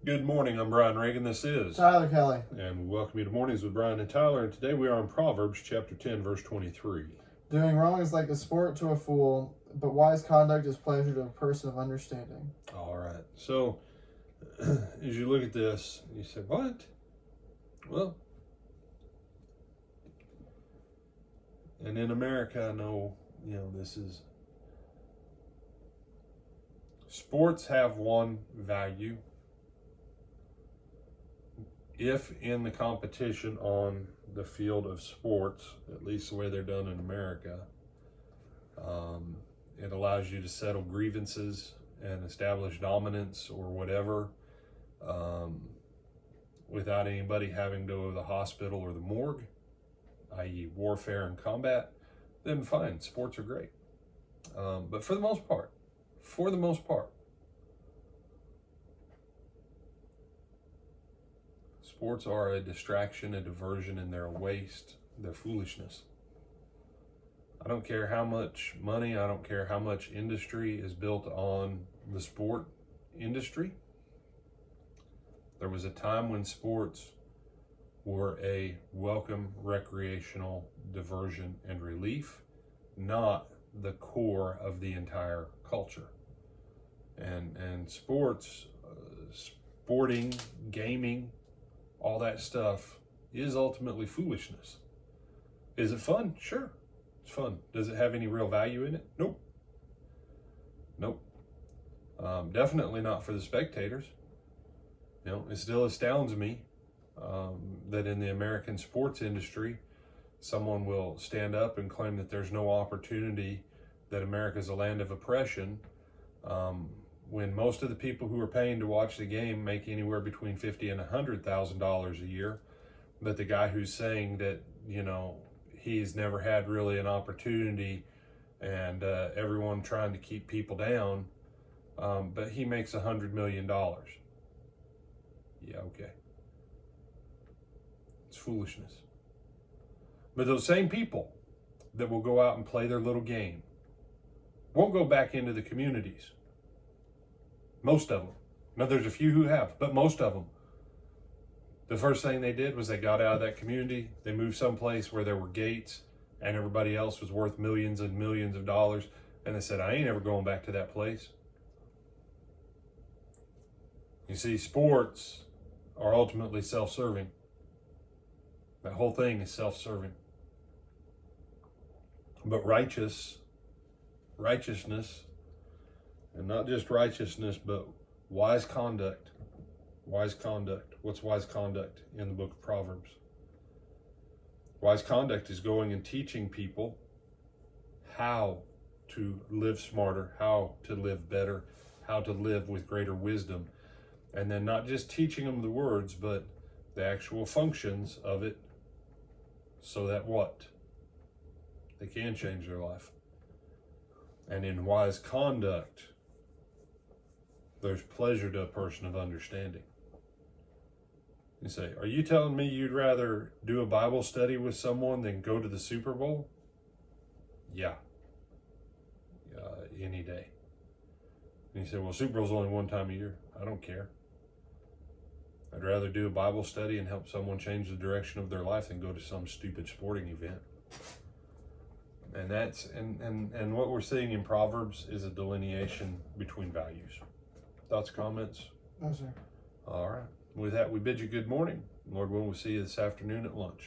Good morning, I'm Brian Reagan, this is Tyler Kelly. And we welcome you to Mornings with Brian and Tyler, and today we are in Proverbs chapter 10, verse 23. Doing wrong is like the sport to a fool, but wise conduct is pleasure to a person of understanding. All right, so as you look at this, you say, what? Well, and in America, I know, this is, sports have one value. If in the competition on the field of sports, at least the way they're done in America, it allows you to settle grievances and establish dominance or whatever without anybody having to go to the hospital or the morgue, i.e. warfare and combat, then fine, sports are great. But for the most part, sports are a distraction, a diversion, and they're a waste. They're foolishness. I don't care how much money, I don't care how much industry is built on the sport industry. There was a time when sports were a welcome recreational diversion and relief, not the core of the entire culture. And sports, sporting, gaming, all that stuff is ultimately foolishness. Is it fun? Sure, it's fun. Does it have any real value in it? Nope. Definitely not for the spectators. It still astounds me that in the American sports industry, someone will stand up and claim that there's no opportunity, that America's a land of oppression, when most of the people who are paying to watch the game make anywhere between $50,000 and $100,000 a year. But the guy who's saying that, he's never had really an opportunity and everyone trying to keep people down, but he makes $100 million. Yeah, okay. It's foolishness. But those same people that will go out and play their little game won't go back into the communities. Most of them. Now, there's a few who have, but most of them. The first thing they did was they got out of that community. They moved someplace where there were gates and everybody else was worth millions and millions of dollars. And they said, I ain't ever going back to that place. You see, sports are ultimately self-serving. That whole thing is self-serving. But righteousness, and not just righteousness, but wise conduct. Wise conduct. What's wise conduct in the book of Proverbs? Wise conduct is going and teaching people how to live smarter, how to live better, how to live with greater wisdom. And then not just teaching them the words, but the actual functions of it, so that what? They can change their life. And in wise conduct, there's pleasure to a person of understanding. You say, are you telling me you'd rather do a Bible study with someone than go to the Super Bowl? Yeah. Any day. And you say, well, Super Bowl's only one time a year. I don't care. I'd rather do a Bible study and help someone change the direction of their life than go to some stupid sporting event. And that's and what we're seeing in Proverbs is a delineation between values. Thoughts, comments? No, sir. All right. With that, we bid you good morning. Lord willing, we'll see you this afternoon at lunch.